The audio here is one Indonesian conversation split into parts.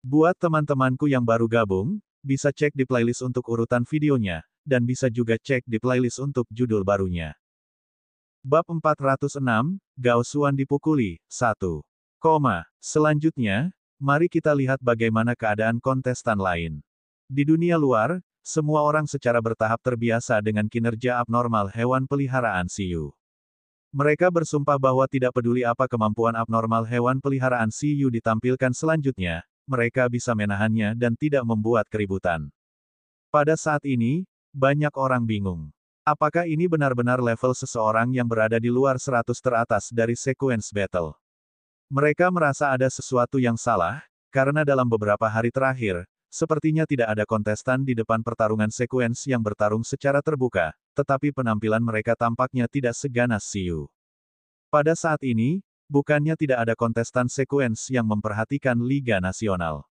Buat teman-temanku yang baru gabung, bisa cek di playlist untuk urutan videonya, dan bisa juga cek di playlist untuk judul barunya. Bab 406, Gao Xuan dipukuli, 1. Selanjutnya, mari kita lihat bagaimana keadaan kontestan lain. Di dunia luar, semua orang secara bertahap terbiasa dengan kinerja abnormal hewan peliharaan Siyu. Mereka bersumpah bahwa tidak peduli apa kemampuan abnormal hewan peliharaan Siyu ditampilkan selanjutnya, mereka bisa menahannya dan tidak membuat keributan. Pada saat ini, banyak orang bingung. Apakah ini benar-benar level seseorang yang berada di luar 100 teratas dari sequence battle? Mereka merasa ada sesuatu yang salah, karena dalam beberapa hari terakhir, sepertinya tidak ada kontestan di depan pertarungan sequence yang bertarung secara terbuka, tetapi penampilan mereka tampaknya tidak seganas Siyu. Pada saat ini, bukannya tidak ada kontestan sequence yang memperhatikan Liga Nasional.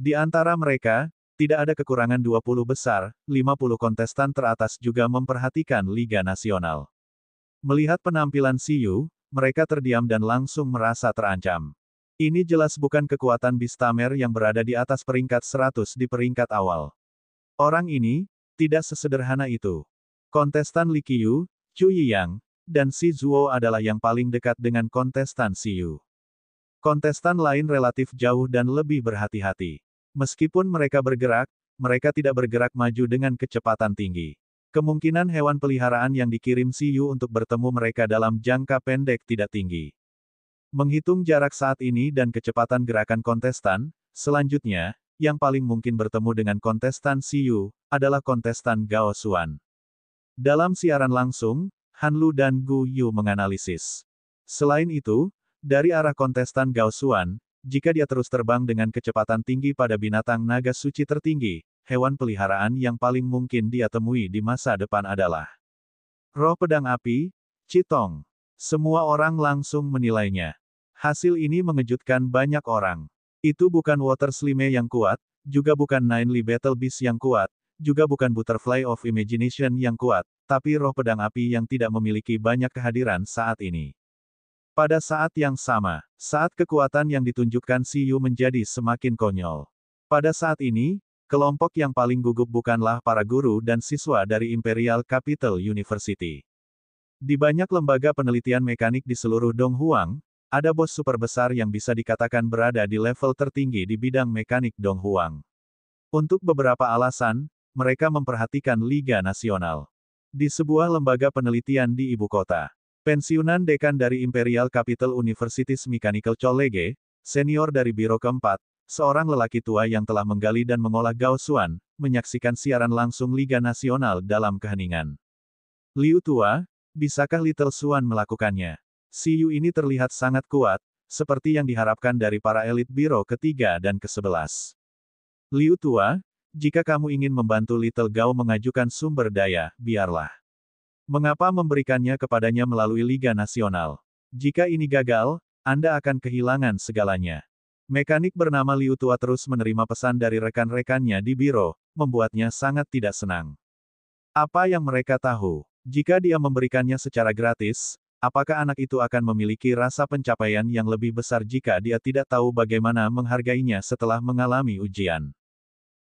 Di antara mereka, tidak ada kekurangan 20 besar, 50 kontestan teratas juga memperhatikan Liga Nasional. Melihat penampilan Siyu, mereka terdiam dan langsung merasa terancam. Ini jelas bukan kekuatan Bistamer yang berada di atas peringkat 100 di peringkat awal. Orang ini, tidak sesederhana itu. Kontestan Li Qiyu, Chu Yiyang, dan Si Zuo adalah yang paling dekat dengan kontestan Siyu. Kontestan lain relatif jauh dan lebih berhati-hati. Meskipun mereka bergerak, mereka tidak bergerak maju dengan kecepatan tinggi. Kemungkinan hewan peliharaan yang dikirim Siyu untuk bertemu mereka dalam jangka pendek tidak tinggi. Menghitung jarak saat ini dan kecepatan gerakan kontestan, selanjutnya, yang paling mungkin bertemu dengan kontestan Siyu, adalah kontestan Gao Xuan. Dalam siaran langsung, Han Lu dan Gu Yu menganalisis. Selain itu, dari arah kontestan Gao Xuan, jika dia terus terbang dengan kecepatan tinggi pada binatang naga suci tertinggi, hewan peliharaan yang paling mungkin dia temui di masa depan adalah roh pedang api, Qitong. Semua orang langsung menilainya. Hasil ini mengejutkan banyak orang. Itu bukan Water Slime yang kuat, juga bukan Nine Li Battle Beast yang kuat, juga bukan Butterfly of Imagination yang kuat, tapi roh pedang api yang tidak memiliki banyak kehadiran saat ini. Pada saat yang sama, saat kekuatan yang ditunjukkan Siyu menjadi semakin konyol. Pada saat ini, kelompok yang paling gugup bukanlah para guru dan siswa dari Imperial Capital University. Di banyak lembaga penelitian mekanik di seluruh Donghuang, ada bos super besar yang bisa dikatakan berada di level tertinggi di bidang mekanik Donghuang. Untuk beberapa alasan, mereka memperhatikan Liga Nasional. Di sebuah lembaga penelitian di ibu kota, pensiunan dekan dari Imperial Capital University's Mechanical College, senior dari Biro keempat, seorang lelaki tua yang telah menggali dan mengolah Gao Xuan, menyaksikan siaran langsung Liga Nasional dalam keheningan. Liu tua, bisakah Little Xuan melakukannya? Siyu ini terlihat sangat kuat, seperti yang diharapkan dari para elit Biro ketiga dan ke-11. Liu tua, jika kamu ingin membantu Little Gao mengajukan sumber daya, biarlah. Mengapa memberikannya kepadanya melalui Liga Nasional? Jika ini gagal, Anda akan kehilangan segalanya. Mekanik bernama Liu tua terus menerima pesan dari rekan-rekannya di biro, membuatnya sangat tidak senang. Apa yang mereka tahu? Jika dia memberikannya secara gratis, apakah anak itu akan memiliki rasa pencapaian yang lebih besar jika dia tidak tahu bagaimana menghargainya setelah mengalami ujian?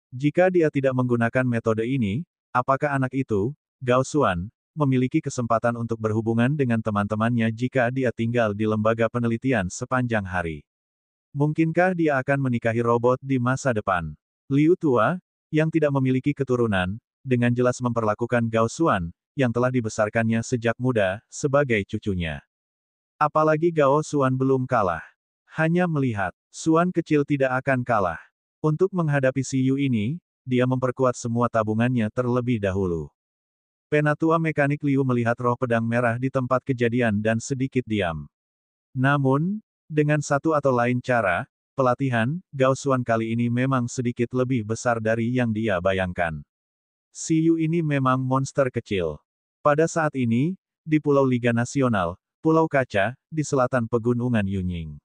Jika dia tidak menggunakan metode ini, apakah anak itu, Gao Xuan, memiliki kesempatan untuk berhubungan dengan teman-temannya jika dia tinggal di lembaga penelitian sepanjang hari? Mungkinkah dia akan menikahi robot di masa depan? Liu tua, yang tidak memiliki keturunan, dengan jelas memperlakukan Gao Xuan, yang telah dibesarkannya sejak muda, sebagai cucunya. Apalagi Gao Xuan belum kalah. Hanya melihat, Xuan kecil tidak akan kalah. Untuk menghadapi Siyu ini, dia memperkuat semua tabungannya terlebih dahulu. Penatua mekanik Liu melihat roh pedang merah di tempat kejadian dan sedikit diam. Namun, dengan satu atau lain cara, pelatihan, Gao Xuan kali ini memang sedikit lebih besar dari yang dia bayangkan. Siyu ini memang monster kecil. Pada saat ini, di Pulau Liga Nasional, Pulau Kaca, di selatan pegunungan Yunying.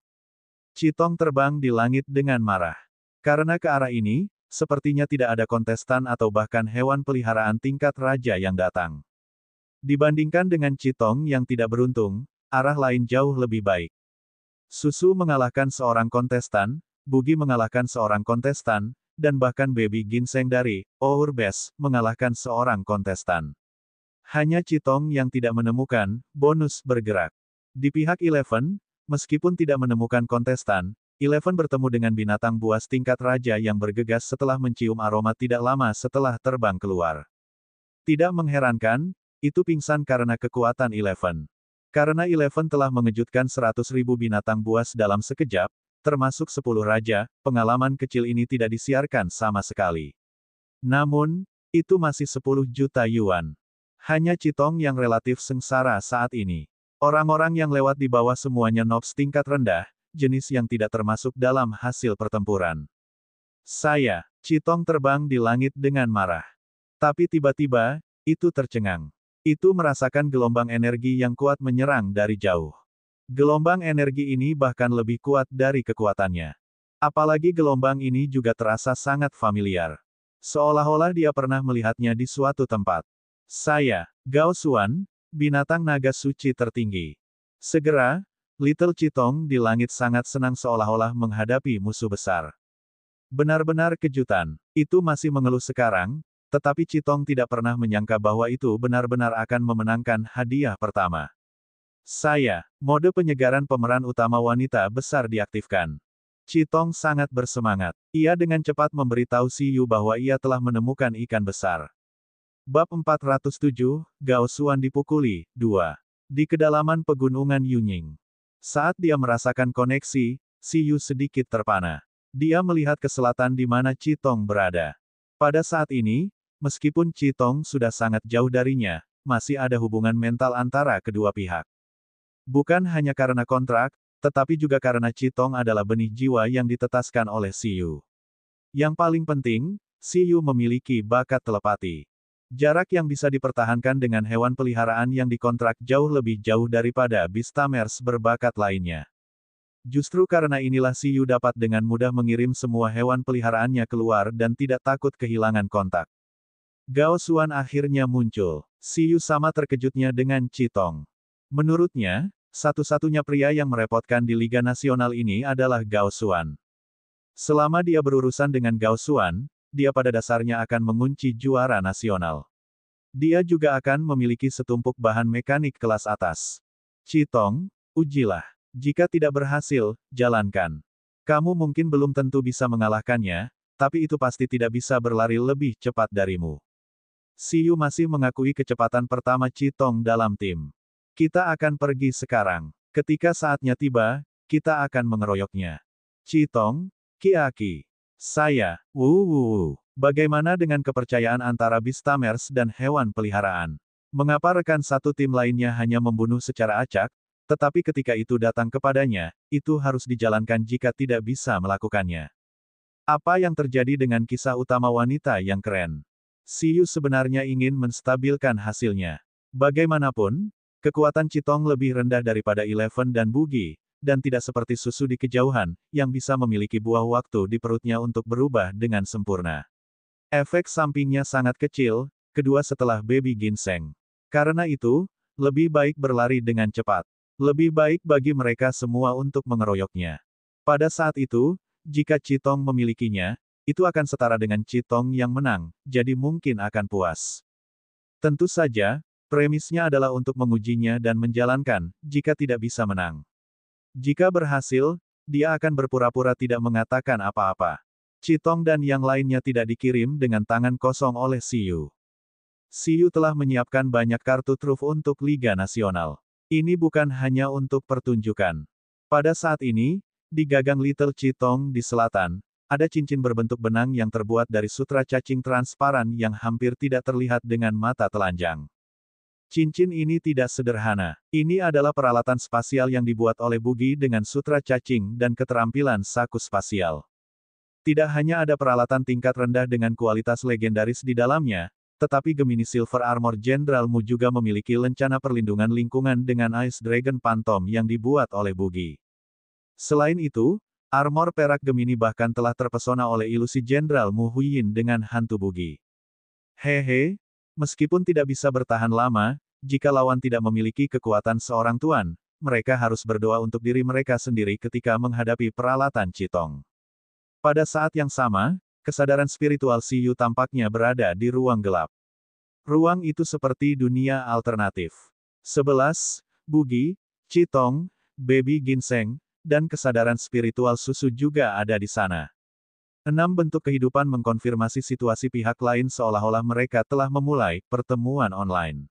Qitong terbang di langit dengan marah. Karena ke arah ini, sepertinya tidak ada kontestan atau bahkan hewan peliharaan tingkat raja yang datang. Dibandingkan dengan Qitong yang tidak beruntung, arah lain jauh lebih baik. Susu mengalahkan seorang kontestan, Bugi mengalahkan seorang kontestan, dan bahkan Baby Ginseng dari Ourbes mengalahkan seorang kontestan. Hanya Chitong yang tidak menemukan bonus bergerak. Di pihak Eleven, meskipun tidak menemukan kontestan, Eleven bertemu dengan binatang buas tingkat raja yang bergegas setelah mencium aroma tidak lama setelah terbang keluar. Tidak mengherankan, itu pingsan karena kekuatan Eleven. Karena Eleven telah mengejutkan 100.000 binatang buas dalam sekejap, termasuk 10 raja, pengalaman kecil ini tidak disiarkan sama sekali. Namun, itu masih 10 juta yuan. Hanya Chitong yang relatif sengsara saat ini. Orang-orang yang lewat di bawah semuanya nobs tingkat rendah, jenis yang tidak termasuk dalam hasil pertempuran. Chitong terbang di langit dengan marah. Tapi tiba-tiba, itu tercengang. Itu merasakan gelombang energi yang kuat menyerang dari jauh. Gelombang energi ini bahkan lebih kuat dari kekuatannya. Apalagi gelombang ini juga terasa sangat familiar. Seolah-olah dia pernah melihatnya di suatu tempat. Gao Xuan, binatang naga suci tertinggi. Segera, Little Chitong di langit sangat senang seolah-olah menghadapi musuh besar. Benar-benar kejutan. Itu masih mengeluh sekarang, tetapi Chitong tidak pernah menyangka bahwa itu benar-benar akan memenangkan hadiah pertama. Mode penyegaran pemeran utama wanita besar diaktifkan. Chitong sangat bersemangat. Ia dengan cepat memberitahu Si Yu bahwa ia telah menemukan ikan besar. Bab 407, Gao Xuan dipukuli, 2. Di kedalaman pegunungan Yunying. Saat dia merasakan koneksi, Si Yu sedikit terpana. Dia melihat ke selatan di mana Chitong berada. Pada saat ini, meskipun Chitong sudah sangat jauh darinya, masih ada hubungan mental antara kedua pihak. Bukan hanya karena kontrak, tetapi juga karena Chitong adalah benih jiwa yang ditetaskan oleh Si Yu. Yang paling penting, Si Yu memiliki bakat telepati. Jarak yang bisa dipertahankan dengan hewan peliharaan yang dikontrak jauh lebih jauh daripada Beastamers berbakat lainnya. Justru karena inilah Si Yu dapat dengan mudah mengirim semua hewan peliharaannya keluar dan tidak takut kehilangan kontak. Gao Xuan akhirnya muncul. Si Yu sama terkejutnya dengan Chitong. Menurutnya, satu-satunya pria yang merepotkan di Liga Nasional ini adalah Gao Xuan. Selama dia berurusan dengan Gao Xuan, dia pada dasarnya akan mengunci juara nasional. Dia juga akan memiliki setumpuk bahan mekanik kelas atas. Chitong, ujilah. Jika tidak berhasil, jalankan. Kamu mungkin belum tentu bisa mengalahkannya, tapi itu pasti tidak bisa berlari lebih cepat darimu. Si Yu masih mengakui kecepatan pertama Chitong dalam tim. Kita akan pergi sekarang. Ketika saatnya tiba, kita akan mengeroyoknya. Chitong, Kiaki. Bagaimana dengan kepercayaan antara Beastamers dan hewan peliharaan? Mengapa rekan satu tim lainnya hanya membunuh secara acak, tetapi ketika itu datang kepadanya, itu harus dijalankan jika tidak bisa melakukannya? Apa yang terjadi dengan kisah utama wanita yang keren? Si Yu sebenarnya ingin menstabilkan hasilnya. Bagaimanapun, kekuatan Chitong lebih rendah daripada Eleven dan Bugi, dan tidak seperti susu di kejauhan, yang bisa memiliki buah waktu di perutnya untuk berubah dengan sempurna. Efek sampingnya sangat kecil, kedua setelah Baby Ginseng. Karena itu, lebih baik berlari dengan cepat. Lebih baik bagi mereka semua untuk mengeroyoknya. Pada saat itu, jika Chitong memilikinya, itu akan setara dengan Chitong yang menang, jadi mungkin akan puas. Tentu saja, premisnya adalah untuk mengujinya dan menjalankan, jika tidak bisa menang. Jika berhasil, dia akan berpura-pura tidak mengatakan apa-apa. Chitong dan yang lainnya tidak dikirim dengan tangan kosong oleh Si Yu. Si Yu telah menyiapkan banyak kartu truf untuk Liga Nasional. Ini bukan hanya untuk pertunjukan. Pada saat ini, di gagang Little Chitong di selatan, ada cincin berbentuk benang yang terbuat dari sutra cacing transparan yang hampir tidak terlihat dengan mata telanjang. Cincin ini tidak sederhana. Ini adalah peralatan spasial yang dibuat oleh Bugi dengan sutra cacing dan keterampilan saku spasial. Tidak hanya ada peralatan tingkat rendah dengan kualitas legendaris di dalamnya, tetapi Gemini Silver Armor General Mu juga memiliki lencana perlindungan lingkungan dengan Ice Dragon Phantom yang dibuat oleh Bugi. Selain itu, armor perak Gemini bahkan telah terpesona oleh ilusi Jenderal Mu Huiyin dengan hantu Bugi. Hehe, meskipun tidak bisa bertahan lama, jika lawan tidak memiliki kekuatan seorang tuan, mereka harus berdoa untuk diri mereka sendiri ketika menghadapi peralatan Chitong. Pada saat yang sama, kesadaran spiritual Siyu tampaknya berada di ruang gelap. Ruang itu seperti dunia alternatif. 11. Bugi, Qitong, Baby Ginseng, dan kesadaran spiritual Susu juga ada di sana. 6 bentuk kehidupan mengkonfirmasi situasi pihak lain seolah-olah mereka telah memulai pertemuan online.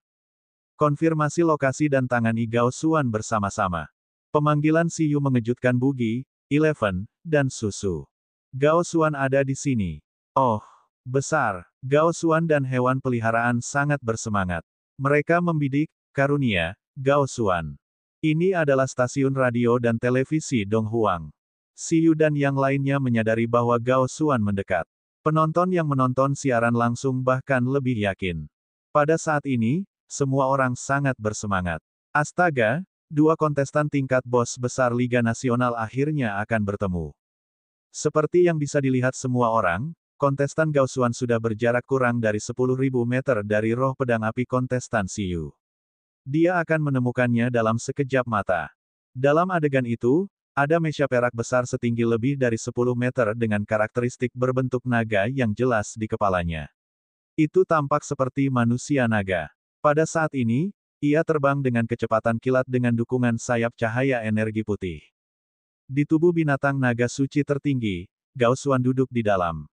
Konfirmasi lokasi dan tangani Gao Xuan bersama-sama. Pemanggilan Siyu mengejutkan Bugi, Eleven, dan Susu. Gao Xuan ada di sini. Oh, besar. Gao Xuan dan hewan peliharaan sangat bersemangat. Mereka membidik, karunia, Gao Xuan. Ini adalah stasiun radio dan televisi Donghuang. Siyu dan yang lainnya menyadari bahwa Gao Xuan mendekat. Penonton yang menonton siaran langsung bahkan lebih yakin. Pada saat ini, semua orang sangat bersemangat. Astaga, dua kontestan tingkat bos besar Liga Nasional akhirnya akan bertemu. Seperti yang bisa dilihat semua orang, kontestan Gao Xuan sudah berjarak kurang dari 10.000 meter dari roh pedang api kontestan Siyu. Dia akan menemukannya dalam sekejap mata. Dalam adegan itu, ada meja perak besar setinggi lebih dari 10 meter dengan karakteristik berbentuk naga yang jelas di kepalanya. Itu tampak seperti manusia naga. Pada saat ini, ia terbang dengan kecepatan kilat dengan dukungan sayap cahaya energi putih. Di tubuh binatang naga suci tertinggi, Gao Xuan duduk di dalam.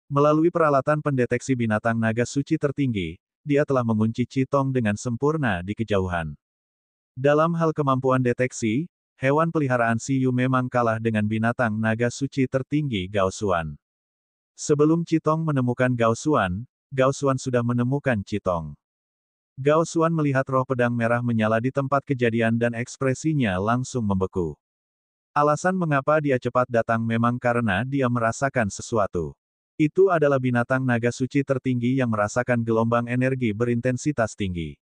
Melalui peralatan pendeteksi binatang naga suci tertinggi, dia telah mengunci Qitong dengan sempurna di kejauhan. Dalam hal kemampuan deteksi, hewan peliharaan Siyu memang kalah dengan binatang naga suci tertinggi Gao Xuan. Sebelum Qitong menemukan Gao Xuan sudah menemukan Qitong. Gao Xuan melihat roh pedang merah menyala di tempat kejadian dan ekspresinya langsung membeku. Alasan mengapa dia cepat datang memang karena dia merasakan sesuatu. Itu adalah binatang naga suci tertinggi yang merasakan gelombang energi berintensitas tinggi.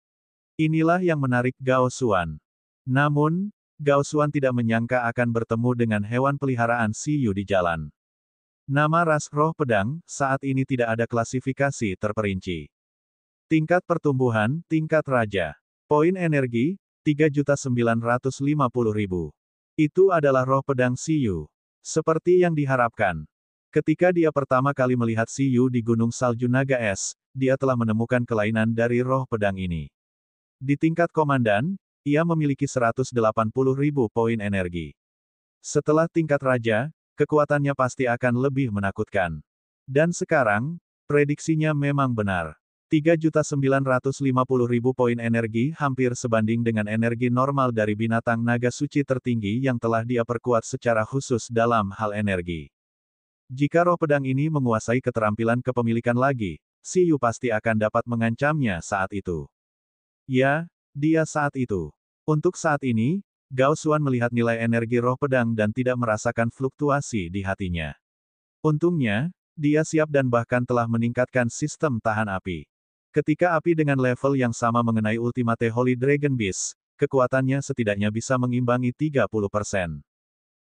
Inilah yang menarik Gao Xuan. Namun, Gao Xuan tidak menyangka akan bertemu dengan hewan peliharaan Siyu di jalan. Nama ras roh pedang, saat ini tidak ada klasifikasi terperinci. Tingkat pertumbuhan, tingkat raja. Poin energi, 3.950.000. Itu adalah roh pedang Siyu. Seperti yang diharapkan. Ketika dia pertama kali melihat Siyu di Gunung Salju Naga Es, dia telah menemukan kelainan dari roh pedang ini. Di tingkat komandan, ia memiliki 180.000 poin energi. Setelah tingkat raja, kekuatannya pasti akan lebih menakutkan. Dan sekarang, prediksinya memang benar. 3.950.000 poin energi hampir sebanding dengan energi normal dari binatang naga suci tertinggi yang telah dia perkuat secara khusus dalam hal energi. Jika roh pedang ini menguasai keterampilan kepemilikan lagi, Siyu pasti akan dapat mengancamnya saat itu. Ya, dia saat itu. Untuk saat ini, Gao Xuan melihat nilai energi roh pedang dan tidak merasakan fluktuasi di hatinya. Untungnya, dia siap dan bahkan telah meningkatkan sistem tahan api. Ketika api dengan level yang sama mengenai Ultimate Holy Dragon Beast, kekuatannya setidaknya bisa mengimbangi 30%.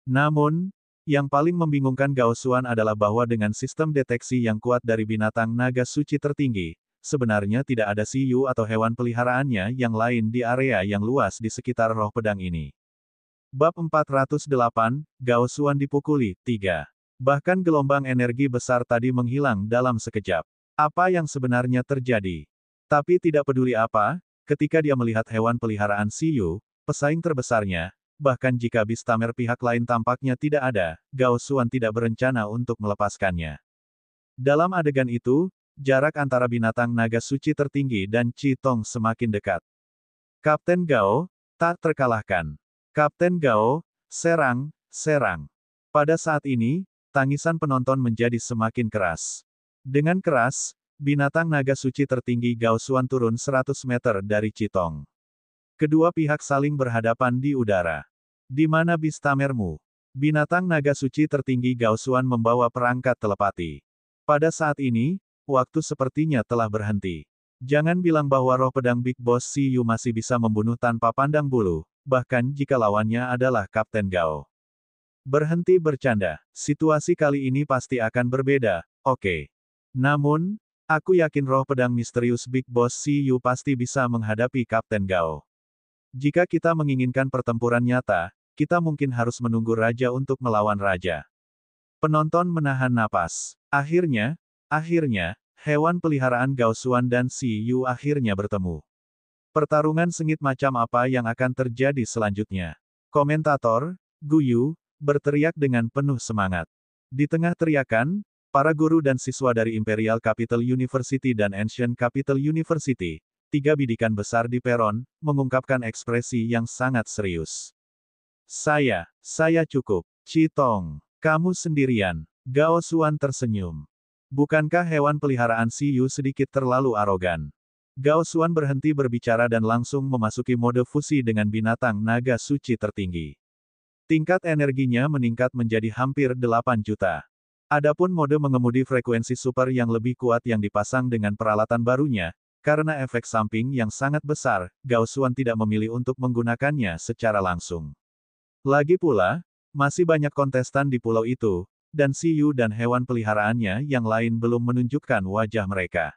Namun, yang paling membingungkan Gao Xuan adalah bahwa dengan sistem deteksi yang kuat dari binatang naga suci tertinggi, sebenarnya tidak ada Siyu atau hewan peliharaannya yang lain di area yang luas di sekitar roh pedang ini. Bab 408, Gao Xuan dipukuli, 3. Bahkan gelombang energi besar tadi menghilang dalam sekejap. Apa yang sebenarnya terjadi? Tapi tidak peduli apa, ketika dia melihat hewan peliharaan Siyu, pesaing terbesarnya, bahkan jika Bistamer pihak lain tampaknya tidak ada, Gao Xuan tidak berencana untuk melepaskannya. Dalam adegan itu, jarak antara binatang naga suci tertinggi dan Qitong semakin dekat. Kapten Gao, tak terkalahkan. Kapten Gao, serang, serang. Pada saat ini, tangisan penonton menjadi semakin keras. Dengan keras, binatang naga suci tertinggi Gao Xuan turun 100 meter dari Qitong. Kedua pihak saling berhadapan di udara. Di mana Bistamermu? Binatang naga suci tertinggi Gao Xuan membawa perangkat telepati. Pada saat ini, waktu sepertinya telah berhenti. Jangan bilang bahwa roh pedang Big Boss Siyu masih bisa membunuh tanpa pandang bulu, bahkan jika lawannya adalah Kapten Gao. Berhenti bercanda, situasi kali ini pasti akan berbeda, oke. Namun, aku yakin roh pedang misterius Big Boss Siyu pasti bisa menghadapi Kapten Gao. Jika kita menginginkan pertempuran nyata, kita mungkin harus menunggu raja untuk melawan raja. Penonton menahan napas. Akhirnya, hewan peliharaan Gao Xuan dan Si Yu akhirnya bertemu. Pertarungan sengit macam apa yang akan terjadi selanjutnya? Komentator, Guyu, berteriak dengan penuh semangat. Di tengah teriakan, para guru dan siswa dari Imperial Capital University dan Ancient Capital University, tiga bidikan besar di peron, mengungkapkan ekspresi yang sangat serius. Saya cukup. Citong, kamu sendirian. Gao Xuan tersenyum. Bukankah hewan peliharaan Si Yu sedikit terlalu arogan? Gao Xuan berhenti berbicara dan langsung memasuki mode fusi dengan binatang naga suci tertinggi. Tingkat energinya meningkat menjadi hampir 8 juta. Adapun mode mengemudi frekuensi super yang lebih kuat yang dipasang dengan peralatan barunya, karena efek samping yang sangat besar, Gao Xuan tidak memilih untuk menggunakannya secara langsung. Lagi pula, masih banyak kontestan di pulau itu, dan Si Yu dan hewan peliharaannya yang lain belum menunjukkan wajah mereka.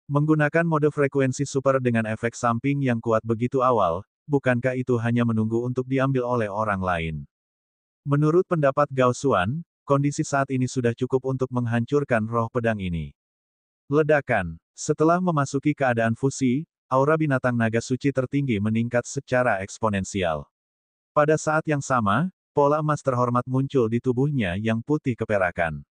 Menggunakan mode frekuensi super dengan efek samping yang kuat begitu awal, bukankah itu hanya menunggu untuk diambil oleh orang lain? Menurut pendapat Gao Xuan, kondisi saat ini sudah cukup untuk menghancurkan roh pedang ini. Ledakan. Setelah memasuki keadaan fusi, aura binatang naga suci tertinggi meningkat secara eksponensial. Pada saat yang sama, pola emas terhormat muncul di tubuhnya yang putih keperakan.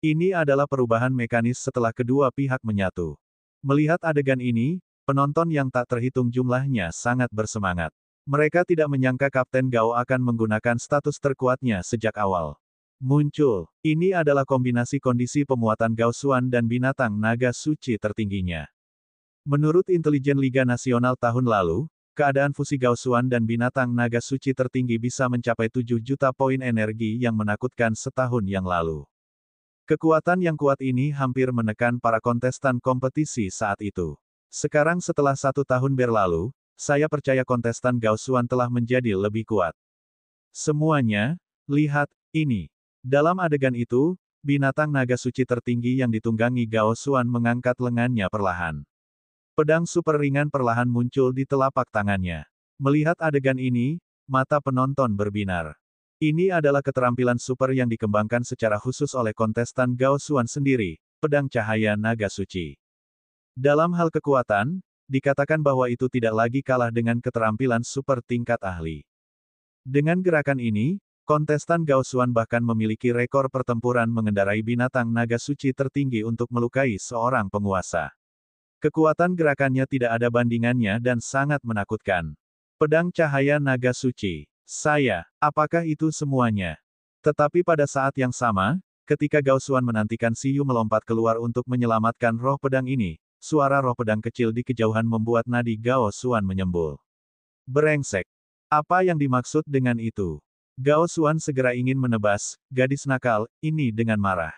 Ini adalah perubahan mekanis setelah kedua pihak menyatu. Melihat adegan ini, penonton yang tak terhitung jumlahnya sangat bersemangat. Mereka tidak menyangka Kapten Gao akan menggunakan status terkuatnya sejak awal. Muncul. Ini adalah kombinasi kondisi pemuatan Gao Xuan dan binatang naga suci tertingginya. Menurut intelijen Liga Nasional tahun lalu, keadaan fusi Gao Xuan dan binatang naga suci tertinggi bisa mencapai 7 juta poin energi yang menakutkan setahun yang lalu. Kekuatan yang kuat ini hampir menekan para kontestan kompetisi saat itu. Sekarang setelah 1 tahun berlalu, saya percaya kontestan Gao Xuan telah menjadi lebih kuat. Semuanya, lihat, ini. Dalam adegan itu, binatang naga suci tertinggi yang ditunggangi Gao Xuan mengangkat lengannya perlahan. Pedang super ringan perlahan muncul di telapak tangannya. Melihat adegan ini, mata penonton berbinar. Ini adalah keterampilan super yang dikembangkan secara khusus oleh kontestan Gao Xuan sendiri, pedang cahaya naga suci. Dalam hal kekuatan, dikatakan bahwa itu tidak lagi kalah dengan keterampilan super tingkat ahli. Dengan gerakan ini, kontestan Gao Xuan bahkan memiliki rekor pertempuran mengendarai binatang naga suci tertinggi untuk melukai seorang penguasa. Kekuatan gerakannya tidak ada bandingannya dan sangat menakutkan. Pedang cahaya naga suci. Apakah itu semuanya? Tetapi pada saat yang sama, ketika Gao Xuan menantikan Si Yu melompat keluar untuk menyelamatkan roh pedang ini, suara roh pedang kecil di kejauhan membuat nadi Gao Xuan menyembul. Brengsek. Apa yang dimaksud dengan itu? Gao Xuan segera ingin menebas gadis nakal ini dengan marah.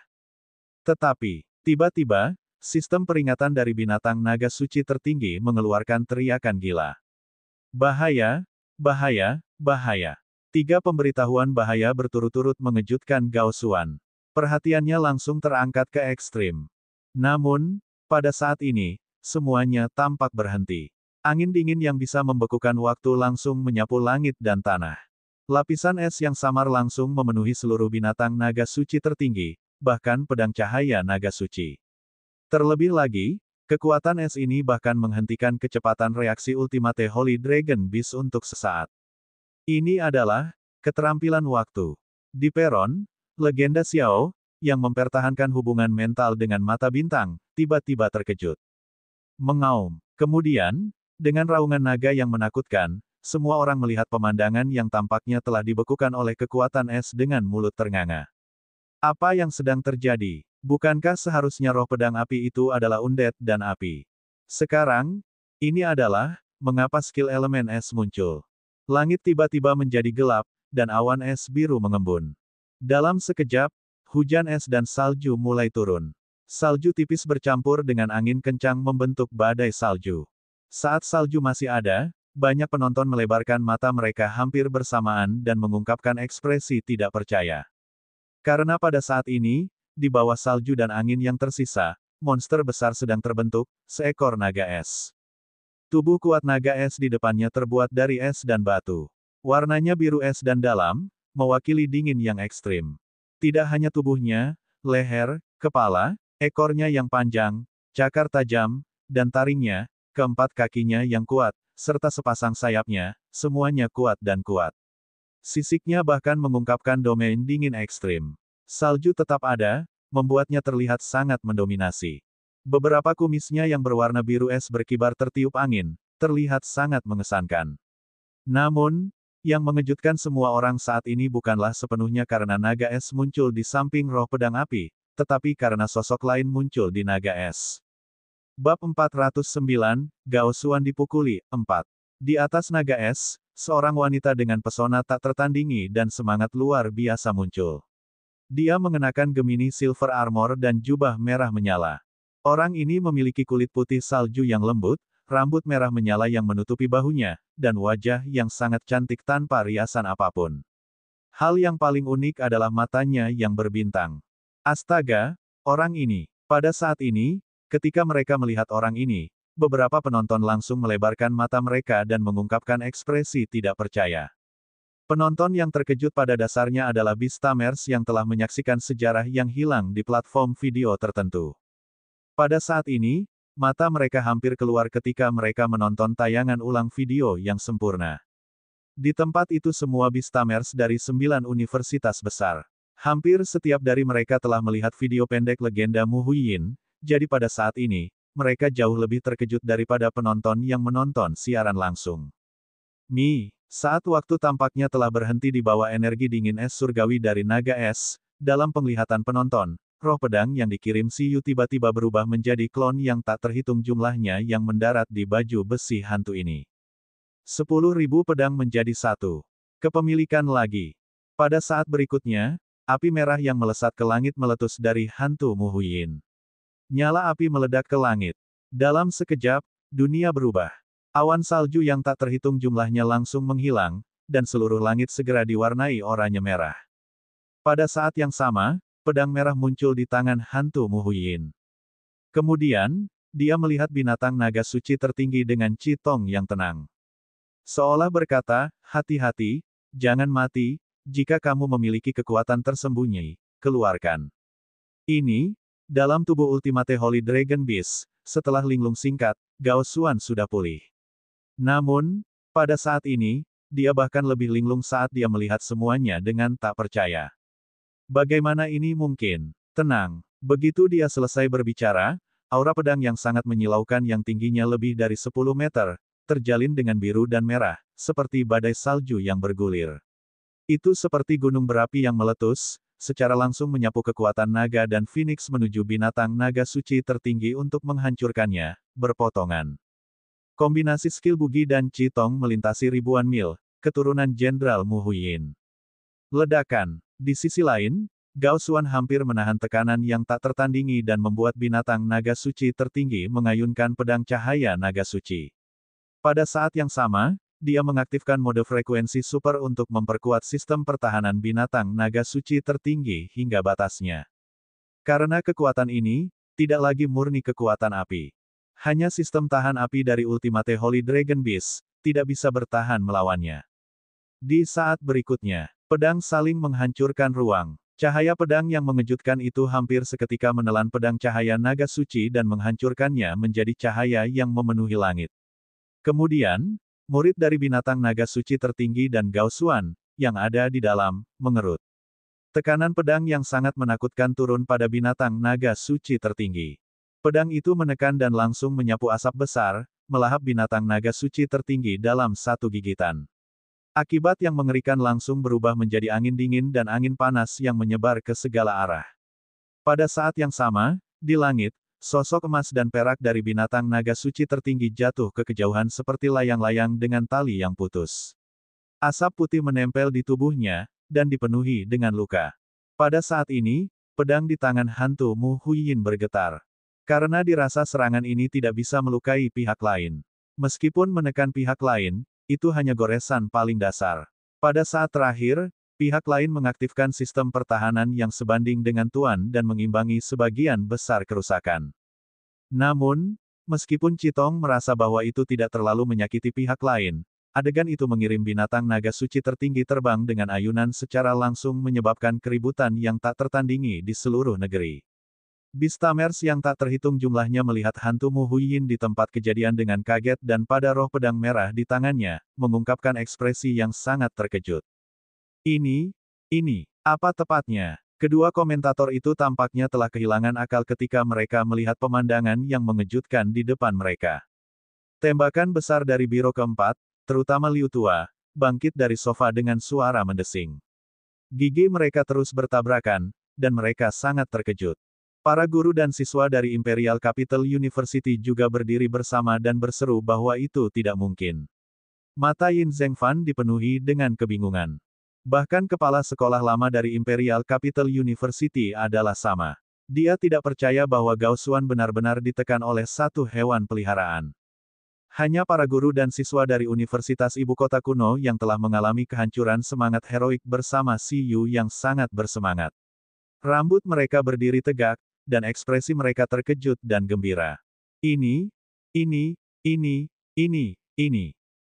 Tetapi, tiba-tiba, sistem peringatan dari binatang naga suci tertinggi mengeluarkan teriakan gila. Bahaya, bahaya, bahaya. 3 pemberitahuan bahaya berturut-turut mengejutkan Gao Xuan. Perhatiannya langsung terangkat ke ekstrim. Namun, pada saat ini, semuanya tampak berhenti. Angin dingin yang bisa membekukan waktu langsung menyapu langit dan tanah. Lapisan es yang samar langsung memenuhi seluruh binatang naga suci tertinggi, bahkan pedang cahaya naga suci. Terlebih lagi, kekuatan es ini bahkan menghentikan kecepatan reaksi Ultimate Holy Dragon Beast untuk sesaat. Ini adalah keterampilan waktu. Di peron, legenda Xiao, yang mempertahankan hubungan mental dengan mata bintang, tiba-tiba terkejut. Mengaum. Kemudian, dengan raungan naga yang menakutkan, semua orang melihat pemandangan yang tampaknya telah dibekukan oleh kekuatan es dengan mulut ternganga. Apa yang sedang terjadi? Bukankah seharusnya roh pedang api itu adalah undead dan api? Sekarang, ini adalah mengapa skill elemen es muncul. Langit tiba-tiba menjadi gelap, dan awan es biru mengembun. Dalam sekejap, hujan es dan salju mulai turun. Salju tipis bercampur dengan angin kencang membentuk badai salju. Saat salju masih ada, banyak penonton melebarkan mata mereka hampir bersamaan dan mengungkapkan ekspresi tidak percaya. Karena pada saat ini, di bawah salju dan angin yang tersisa, monster besar sedang terbentuk, seekor naga es. Tubuh kuat naga es di depannya terbuat dari es dan batu. Warnanya biru es dan dalam, mewakili dingin yang ekstrim. Tidak hanya tubuhnya, leher, kepala, ekornya yang panjang, cakar tajam, dan taringnya, keempat kakinya yang kuat, serta sepasang sayapnya, semuanya kuat dan kuat. Sisiknya bahkan mengungkapkan domain dingin ekstrim. Salju tetap ada, membuatnya terlihat sangat mendominasi. Beberapa kumisnya yang berwarna biru es berkibar tertiup angin, terlihat sangat mengesankan. Namun, yang mengejutkan semua orang saat ini bukanlah sepenuhnya karena naga es muncul di samping roh pedang api, tetapi karena sosok lain muncul di naga es. Bab 409, Gao Xuan dipukuli, 4. Di atas naga es, seorang wanita dengan pesona tak tertandingi dan semangat luar biasa muncul. Dia mengenakan Gemini Silver Armor dan jubah merah menyala. Orang ini memiliki kulit putih salju yang lembut, rambut merah menyala yang menutupi bahunya, dan wajah yang sangat cantik tanpa riasan apapun. Hal yang paling unik adalah matanya yang berbintang. Astaga, orang ini. Pada saat ini, ketika mereka melihat orang ini, beberapa penonton langsung melebarkan mata mereka dan mengungkapkan ekspresi tidak percaya. Penonton yang terkejut pada dasarnya adalah Beastamers yang telah menyaksikan sejarah yang hilang di platform video tertentu. Pada saat ini, mata mereka hampir keluar ketika mereka menonton tayangan ulang video yang sempurna. Di tempat itu semua Beastamers dari 9 universitas besar. Hampir setiap dari mereka telah melihat video pendek legenda Mu Huiyin, jadi pada saat ini, mereka jauh lebih terkejut daripada penonton yang menonton siaran langsung. Saat waktu tampaknya telah berhenti di bawah energi dingin es surgawi dari naga es, dalam penglihatan penonton, roh pedang yang dikirim Si Yu tiba-tiba berubah menjadi klon yang tak terhitung jumlahnya yang mendarat di baju besi hantu ini. 10.000 pedang menjadi satu. Kepemilikan lagi. Pada saat berikutnya, api merah yang melesat ke langit meletus dari hantu Mu Huiyin. Nyala api meledak ke langit. Dalam sekejap, dunia berubah. Awan salju yang tak terhitung jumlahnya langsung menghilang, dan seluruh langit segera diwarnai oranye merah. Pada saat yang sama, pedang merah muncul di tangan hantu Mu Huiyin. Kemudian, dia melihat binatang naga suci tertinggi dengan Qitong yang tenang. Seolah berkata, hati-hati, jangan mati, jika kamu memiliki kekuatan tersembunyi, keluarkan. Ini, dalam tubuh Ultimate Holy Dragon Beast, setelah linglung singkat, Gao Xuan sudah pulih. Namun, pada saat ini, dia bahkan lebih linglung saat dia melihat semuanya dengan tak percaya. Bagaimana ini mungkin? Tenang. Begitu dia selesai berbicara, aura pedang yang sangat menyilaukan yang tingginya lebih dari 10 meter, terjalin dengan biru dan merah, seperti badai salju yang bergulir. Itu seperti gunung berapi yang meletus, secara langsung menyapu kekuatan naga dan Phoenix menuju binatang naga suci tertinggi untuk menghancurkannya, berpotongan. Kombinasi skill Bugi dan Qitong melintasi ribuan mil, keturunan Jenderal Mu Huiyin. Ledakan. Di sisi lain, Gao Xuan hampir menahan tekanan yang tak tertandingi dan membuat binatang naga suci tertinggi mengayunkan pedang cahaya naga suci. Pada saat yang sama, dia mengaktifkan mode frekuensi super untuk memperkuat sistem pertahanan binatang naga suci tertinggi hingga batasnya. Karena kekuatan ini, tidak lagi murni kekuatan api. Hanya sistem tahan api dari Ultimate Holy Dragon Beast, tidak bisa bertahan melawannya. Di saat berikutnya, pedang saling menghancurkan ruang. Cahaya pedang yang mengejutkan itu hampir seketika menelan pedang cahaya naga suci dan menghancurkannya menjadi cahaya yang memenuhi langit. Kemudian, murid dari binatang naga suci tertinggi dan Gao Xuan, yang ada di dalam, mengerut. Tekanan pedang yang sangat menakutkan turun pada binatang naga suci tertinggi. Pedang itu menekan dan langsung menyapu asap besar, melahap binatang naga suci tertinggi dalam satu gigitan. Akibat yang mengerikan langsung berubah menjadi angin dingin dan angin panas yang menyebar ke segala arah. Pada saat yang sama, di langit, sosok emas dan perak dari binatang naga suci tertinggi jatuh ke kejauhan seperti layang-layang dengan tali yang putus. Asap putih menempel di tubuhnya, dan dipenuhi dengan luka. Pada saat ini, pedang di tangan hantu Mu Huiyin bergetar. Karena dirasa serangan ini tidak bisa melukai pihak lain. Meskipun menekan pihak lain, itu hanya goresan paling dasar. Pada saat terakhir, pihak lain mengaktifkan sistem pertahanan yang sebanding dengan Tuan dan mengimbangi sebagian besar kerusakan. Namun, meskipun Qitong merasa bahwa itu tidak terlalu menyakiti pihak lain, Adegan itu mengirim binatang naga suci tertinggi terbang dengan ayunan secara langsung menyebabkan keributan yang tak tertandingi di seluruh negeri. Beastamers yang tak terhitung jumlahnya melihat hantu Mu Huiyin di tempat kejadian dengan kaget dan pada roh pedang merah di tangannya, mengungkapkan ekspresi yang sangat terkejut. Ini, apa tepatnya? Kedua komentator itu tampaknya telah kehilangan akal ketika mereka melihat pemandangan yang mengejutkan di depan mereka. Tembakan besar dari biro keempat, terutama Liu Tua, bangkit dari sofa dengan suara mendesing. Gigi mereka terus bertabrakan, dan mereka sangat terkejut. Para guru dan siswa dari Imperial Capital University juga berdiri bersama dan berseru bahwa itu tidak mungkin. Mata Yin Zhengfan dipenuhi dengan kebingungan. Bahkan kepala sekolah lama dari Imperial Capital University adalah sama. Dia tidak percaya bahwa Gao Xuan benar-benar ditekan oleh satu hewan peliharaan. Hanya para guru dan siswa dari Universitas Ibu Kota Kuno yang telah mengalami kehancuran semangat heroik bersama Si Yu yang sangat bersemangat. Rambut mereka berdiri tegak, dan ekspresi mereka terkejut dan gembira. Ini.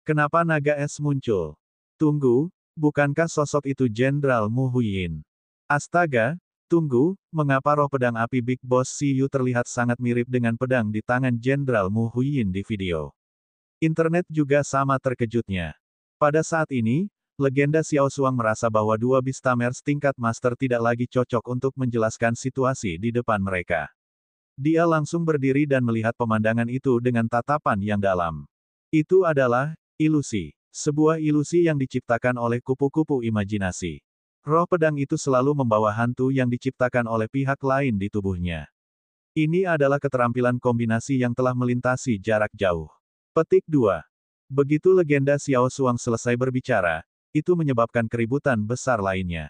Kenapa naga es muncul? Tunggu, bukankah sosok itu Jenderal Mu Huiyin? Astaga, tunggu, mengapa roh pedang api Big Boss Si Yu terlihat sangat mirip dengan pedang di tangan Jenderal Mu Huiyin di video? Internet juga sama terkejutnya. Pada saat ini, legenda Xiao Shuang merasa bahwa dua Beastamers tingkat Master tidak lagi cocok untuk menjelaskan situasi di depan mereka. Dia langsung berdiri dan melihat pemandangan itu dengan tatapan yang dalam. Itu adalah ilusi. Sebuah ilusi yang diciptakan oleh kupu-kupu imajinasi. Roh pedang itu selalu membawa hantu yang diciptakan oleh pihak lain di tubuhnya. Ini adalah keterampilan kombinasi yang telah melintasi jarak jauh. Petik 2. Begitu legenda Xiao Shuang selesai berbicara, itu menyebabkan keributan besar lainnya.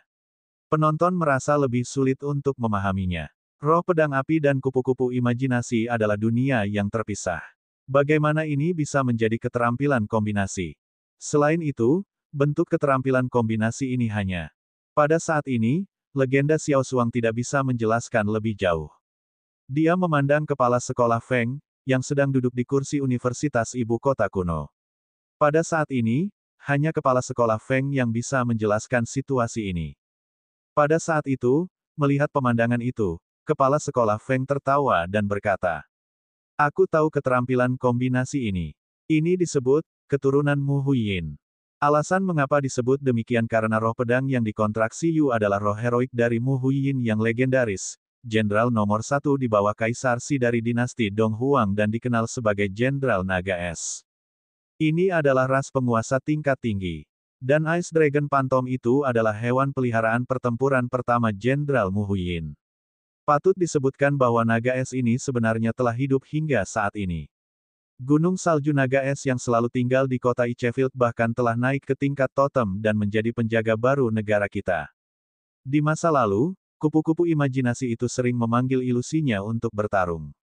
Penonton merasa lebih sulit untuk memahaminya. Roh pedang api dan kupu-kupu imajinasi adalah dunia yang terpisah. Bagaimana ini bisa menjadi keterampilan kombinasi? Selain itu, bentuk keterampilan kombinasi ini hanya. Pada saat ini, legenda Xiao Shuang tidak bisa menjelaskan lebih jauh. Dia memandang kepala sekolah Feng, yang sedang duduk di kursi Universitas Ibu Kota Kuno. Pada saat ini, hanya kepala sekolah Feng yang bisa menjelaskan situasi ini. Pada saat itu, melihat pemandangan itu, kepala sekolah Feng tertawa dan berkata, "Aku tahu keterampilan kombinasi ini. Ini disebut, keturunan Mu Huiyin." Alasan mengapa disebut demikian karena roh pedang yang dikontrak Si Yu adalah roh heroik dari Mu Huiyin yang legendaris, Jenderal nomor 1 di bawah Kaisar Si dari dinasti Dong Huang dan dikenal sebagai Jenderal Naga Es. Ini adalah ras penguasa tingkat tinggi. Dan Ice Dragon Phantom itu adalah hewan peliharaan pertempuran pertama Jenderal Mu Huiyin. Patut disebutkan bahwa naga es ini sebenarnya telah hidup hingga saat ini. Gunung salju naga es yang selalu tinggal di kota Icefield bahkan telah naik ke tingkat totem dan menjadi penjaga baru negara kita. Di masa lalu, kupu-kupu imajinasi itu sering memanggil ilusinya untuk bertarung.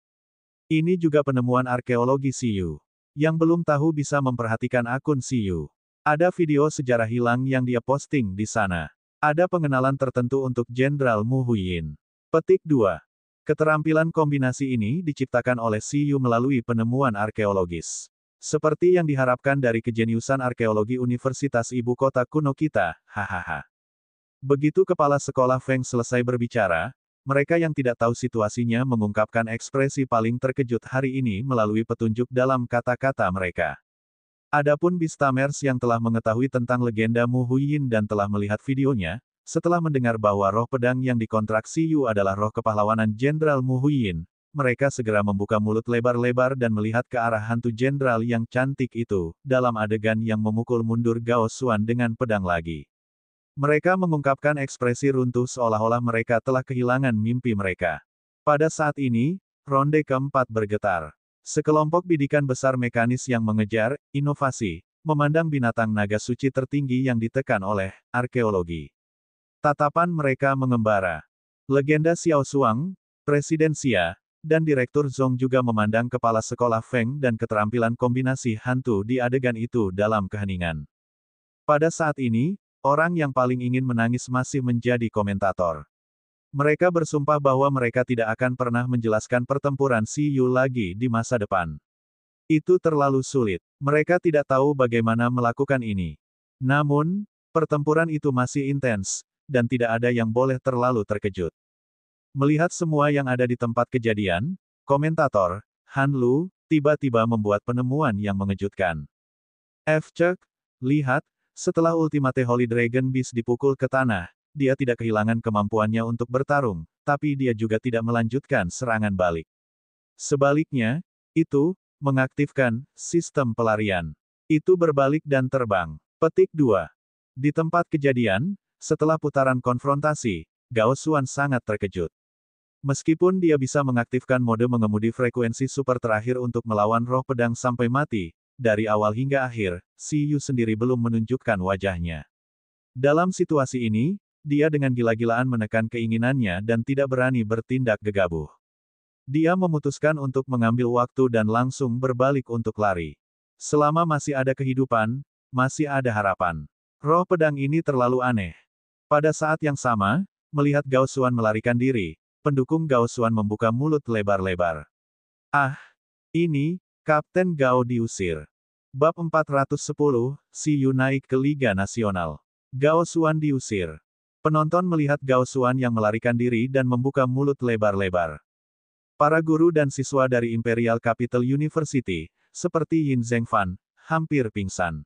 Ini juga penemuan arkeologi Si Yu. Yang belum tahu bisa memperhatikan akun Si Yu. Ada video sejarah hilang yang dia posting di sana. Ada pengenalan tertentu untuk Jenderal Mu Huiyin. Petik 2. Keterampilan kombinasi ini diciptakan oleh Si Yu melalui penemuan arkeologis. Seperti yang diharapkan dari kejeniusan arkeologi Universitas Ibu Kota Kuno kita, hahaha. Begitu kepala sekolah Feng selesai berbicara, mereka yang tidak tahu situasinya mengungkapkan ekspresi paling terkejut hari ini melalui petunjuk dalam kata-kata mereka. Adapun Beastamers yang telah mengetahui tentang legenda Mu Huiyin dan telah melihat videonya, setelah mendengar bahwa roh pedang yang dikontrak Si Yu adalah roh kepahlawanan Jenderal Mu Huiyin, mereka segera membuka mulut lebar-lebar dan melihat ke arah hantu jenderal yang cantik itu, dalam adegan yang memukul mundur Gao Xuan dengan pedang lagi. Mereka mengungkapkan ekspresi runtuh seolah-olah mereka telah kehilangan mimpi mereka. Pada saat ini, ronde keempat bergetar. Sekelompok bidikan besar mekanis yang mengejar inovasi, memandang binatang naga suci tertinggi yang ditekan oleh arkeologi. Tatapan mereka mengembara. Legenda Xiao Shuang, Presiden Xia, dan Direktur Zhong juga memandang kepala sekolah Feng dan keterampilan kombinasi hantu di adegan itu dalam keheningan. Pada saat ini, orang yang paling ingin menangis masih menjadi komentator. Mereka bersumpah bahwa mereka tidak akan pernah menjelaskan pertempuran Si Yu lagi di masa depan. Itu terlalu sulit. Mereka tidak tahu bagaimana melakukan ini. Namun, pertempuran itu masih intens, dan tidak ada yang boleh terlalu terkejut. Melihat semua yang ada di tempat kejadian, komentator, Han Lu, tiba-tiba membuat penemuan yang mengejutkan. Cek, lihat, setelah Ultimate Holy Dragon Beast dipukul ke tanah, dia tidak kehilangan kemampuannya untuk bertarung, tapi dia juga tidak melanjutkan serangan balik. Sebaliknya, itu mengaktifkan sistem pelarian. Itu berbalik dan terbang. Petik 2. Di tempat kejadian, setelah putaran konfrontasi, Gao Xuan sangat terkejut. Meskipun dia bisa mengaktifkan mode mengemudi frekuensi super terakhir untuk melawan roh pedang sampai mati, dari awal hingga akhir, Si Yu sendiri belum menunjukkan wajahnya. Dalam situasi ini, dia dengan gila-gilaan menekan keinginannya dan tidak berani bertindak gegabah. Dia memutuskan untuk mengambil waktu dan langsung berbalik untuk lari. Selama masih ada kehidupan, masih ada harapan. Roh pedang ini terlalu aneh. Pada saat yang sama, melihat Gao Xuan melarikan diri, pendukung Gao Xuan membuka mulut lebar-lebar. Ah! Ini, Kapten Gao diusir. Bab 410, Si Yu naik ke Liga Nasional. Gao Xuan diusir. Penonton melihat Gao Xuan yang melarikan diri dan membuka mulut lebar-lebar. Para guru dan siswa dari Imperial Capital University, seperti Yin Zhengfan, hampir pingsan.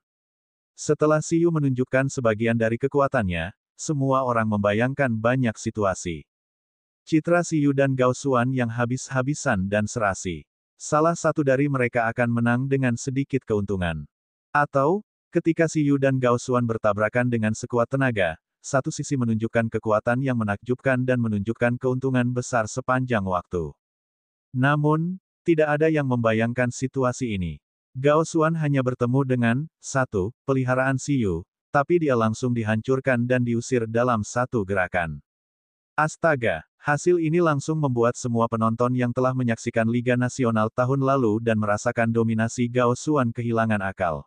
Setelah Si Yu menunjukkan sebagian dari kekuatannya, semua orang membayangkan banyak situasi. Citra Si Yu dan Gao Xuan yang habis-habisan dan serasi. Salah satu dari mereka akan menang dengan sedikit keuntungan. Atau, ketika Si Yu dan Gao Xuan bertabrakan dengan sekuat tenaga, satu sisi menunjukkan kekuatan yang menakjubkan dan menunjukkan keuntungan besar sepanjang waktu. Namun, tidak ada yang membayangkan situasi ini. Gao Xuan hanya bertemu dengan satu peliharaan Si Yu, tapi dia langsung dihancurkan dan diusir dalam satu gerakan. Astaga, hasil ini langsung membuat semua penonton yang telah menyaksikan Liga Nasional tahun lalu dan merasakan dominasi Gao Xuan kehilangan akal.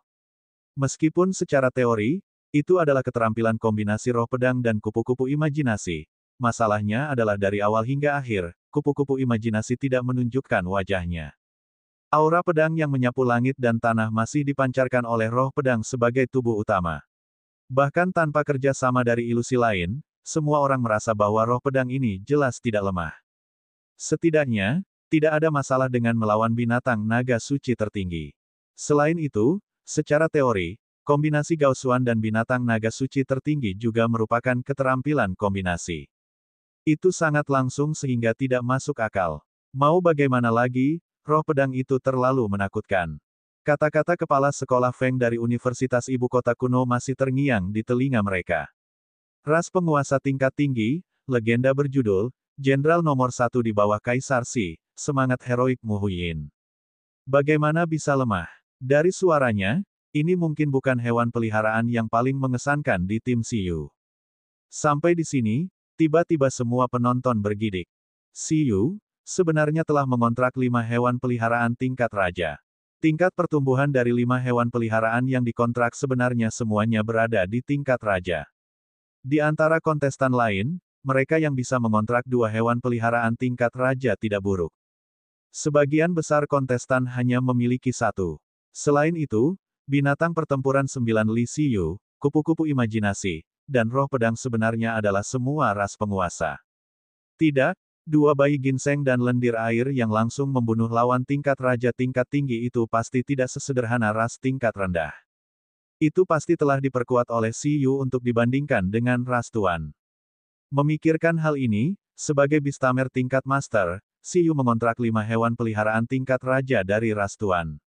Meskipun secara teori, itu adalah keterampilan kombinasi roh pedang dan kupu-kupu imajinasi, masalahnya adalah dari awal hingga akhir, kupu-kupu imajinasi tidak menunjukkan wajahnya. Aura pedang yang menyapu langit dan tanah masih dipancarkan oleh roh pedang sebagai tubuh utama. Bahkan tanpa kerja sama dari ilusi lain, semua orang merasa bahwa roh pedang ini jelas tidak lemah. Setidaknya, tidak ada masalah dengan melawan binatang naga suci tertinggi. Selain itu, secara teori, kombinasi Gao Xuan dan binatang naga suci tertinggi juga merupakan keterampilan kombinasi. Itu sangat langsung sehingga tidak masuk akal. Mau bagaimana lagi, roh pedang itu terlalu menakutkan. Kata-kata kepala sekolah Feng dari Universitas Ibu Kota Kuno masih terngiang di telinga mereka. Ras penguasa tingkat tinggi, legenda berjudul, Jenderal nomor 1 di bawah Kaisar Xi, semangat heroik Mu Huiyin. Bagaimana bisa lemah? Dari suaranya, ini mungkin bukan hewan peliharaan yang paling mengesankan di tim Si Yu. Sampai di sini, tiba-tiba semua penonton bergidik. Si Yu, sebenarnya telah mengontrak 5 hewan peliharaan tingkat raja. Tingkat pertumbuhan dari 5 hewan peliharaan yang dikontrak sebenarnya semuanya berada di tingkat raja. Di antara kontestan lain, mereka yang bisa mengontrak 2 hewan peliharaan tingkat raja tidak buruk. Sebagian besar kontestan hanya memiliki 1. Selain itu, binatang pertempuran 9 Li Si Yu, kupu-kupu imajinasi, dan roh pedang sebenarnya adalah semua ras penguasa. Tidak, 2 bayi ginseng dan lendir air yang langsung membunuh lawan tingkat raja tingkat tinggi itu pasti tidak sesederhana ras tingkat rendah. Itu pasti telah diperkuat oleh Si Yu untuk dibandingkan dengan ras tuan. Memikirkan hal ini, sebagai Beastamer tingkat master, Si Yu mengontrak 5 hewan peliharaan tingkat raja dari ras tuan.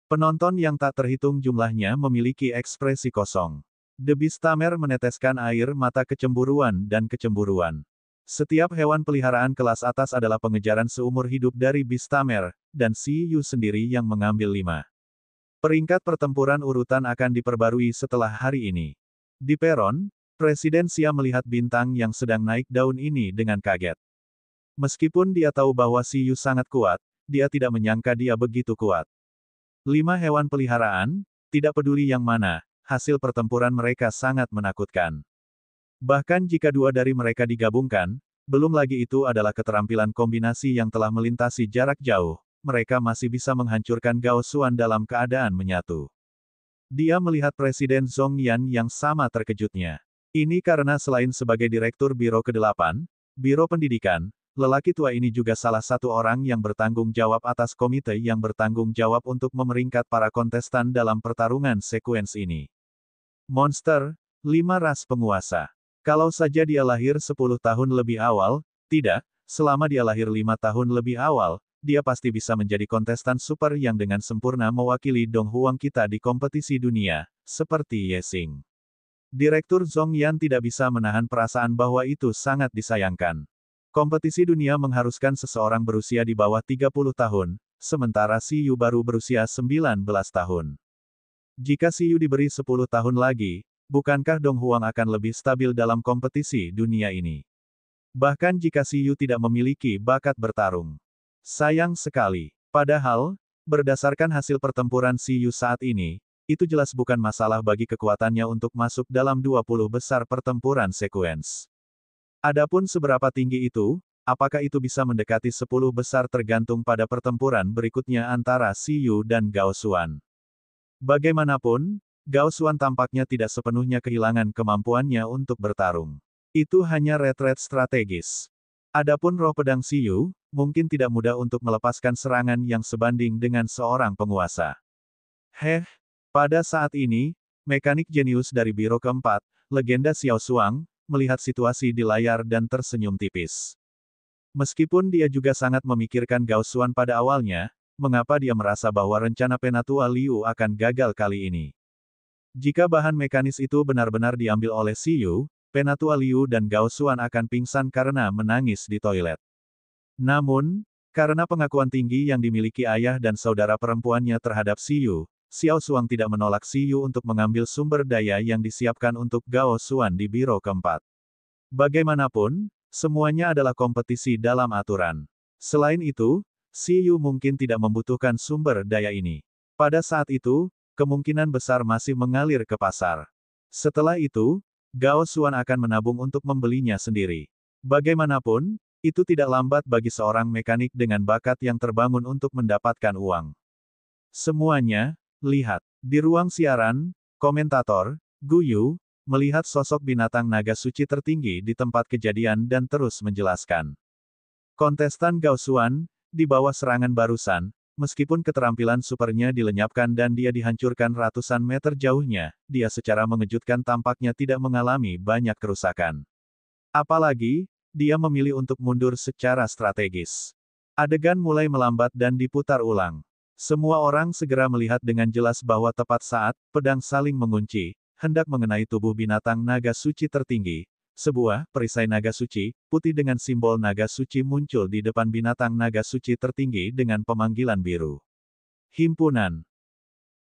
Penonton yang tak terhitung jumlahnya memiliki ekspresi kosong. The Beastamer meneteskan air mata kecemburuan dan kecemburuan. Setiap hewan peliharaan kelas atas adalah pengejaran seumur hidup dari Beastamer, dan Si Yu sendiri yang mengambil 5. Peringkat pertempuran urutan akan diperbarui setelah hari ini. Di peron, Presiden Xia melihat bintang yang sedang naik daun ini dengan kaget. Meskipun dia tahu bahwa Si Yu sangat kuat, dia tidak menyangka dia begitu kuat. 5 hewan peliharaan, tidak peduli yang mana, hasil pertempuran mereka sangat menakutkan. Bahkan jika 2 dari mereka digabungkan, belum lagi itu adalah keterampilan kombinasi yang telah melintasi jarak jauh, mereka masih bisa menghancurkan Gao Xuan dalam keadaan menyatu. Dia melihat Presiden Zhong Yan yang sama terkejutnya. Ini karena selain sebagai Direktur Biro ke-8, Biro Pendidikan, lelaki tua ini juga salah satu orang yang bertanggung jawab atas komite yang bertanggung jawab untuk memeringkat para kontestan dalam pertarungan sekuens ini. Monster, 5 ras penguasa. Kalau saja dia lahir 10 tahun lebih awal, tidak, selama dia lahir 5 tahun lebih awal, dia pasti bisa menjadi kontestan super yang dengan sempurna mewakili Dong Huang kita di kompetisi dunia, seperti Ye Xing. Direktur Zhong Yan tidak bisa menahan perasaan bahwa itu sangat disayangkan. Kompetisi dunia mengharuskan seseorang berusia di bawah 30 tahun, sementara Si Yu baru berusia 19 tahun. Jika Si Yu diberi 10 tahun lagi, bukankah Dong Huang akan lebih stabil dalam kompetisi dunia ini? Bahkan jika Si Yu tidak memiliki bakat bertarung. Sayang sekali. Padahal, berdasarkan hasil pertempuran Si Yu saat ini, itu jelas bukan masalah bagi kekuatannya untuk masuk dalam 20 besar pertempuran sekuens. Adapun seberapa tinggi itu, apakah itu bisa mendekati 10 besar tergantung pada pertempuran berikutnya antara Si Yu dan Gao Xuan. Bagaimanapun, Gao Xuan tampaknya tidak sepenuhnya kehilangan kemampuannya untuk bertarung. Itu hanya retret strategis. Adapun roh pedang Si Yu, mungkin tidak mudah untuk melepaskan serangan yang sebanding dengan seorang penguasa. Pada saat ini, mekanik jenius dari Biro keempat, legenda Xiao Shuang, melihat situasi di layar dan tersenyum tipis. Meskipun dia juga sangat memikirkan Gao Xuan pada awalnya, mengapa dia merasa bahwa rencana Penatua Liu akan gagal kali ini? Jika bahan mekanis itu benar-benar diambil oleh Si Yu, Penatua Liu dan Gao Xuan akan pingsan karena menangis di toilet. Namun, karena pengakuan tinggi yang dimiliki ayah dan saudara perempuannya terhadap Si Yu, Xiao Shuang tidak menolak Si Yu untuk mengambil sumber daya yang disiapkan untuk Gao Xuan di Biro keempat. Bagaimanapun, semuanya adalah kompetisi dalam aturan. Selain itu, Si Yu mungkin tidak membutuhkan sumber daya ini. Pada saat itu, kemungkinan besar masih mengalir ke pasar. Setelah itu, Gao Xuan akan menabung untuk membelinya sendiri. Bagaimanapun, itu tidak lambat bagi seorang mekanik dengan bakat yang terbangun untuk mendapatkan uang. Semuanya, lihat. Di ruang siaran, komentator, Gu Yu, melihat sosok binatang naga suci tertinggi di tempat kejadian dan terus menjelaskan. Kontestan Gao Xuan, di bawah serangan barusan, meskipun keterampilan supernya dilenyapkan dan dia dihancurkan ratusan meter jauhnya, dia secara mengejutkan tampaknya tidak mengalami banyak kerusakan. Apalagi, dia memilih untuk mundur secara strategis. Adegan mulai melambat dan diputar ulang. Semua orang segera melihat dengan jelas bahwa tepat saat pedang saling mengunci, hendak mengenai tubuh binatang naga suci tertinggi, sebuah perisai naga suci, putih dengan simbol naga suci muncul di depan binatang naga suci tertinggi dengan pemanggilan biru. Himpunan.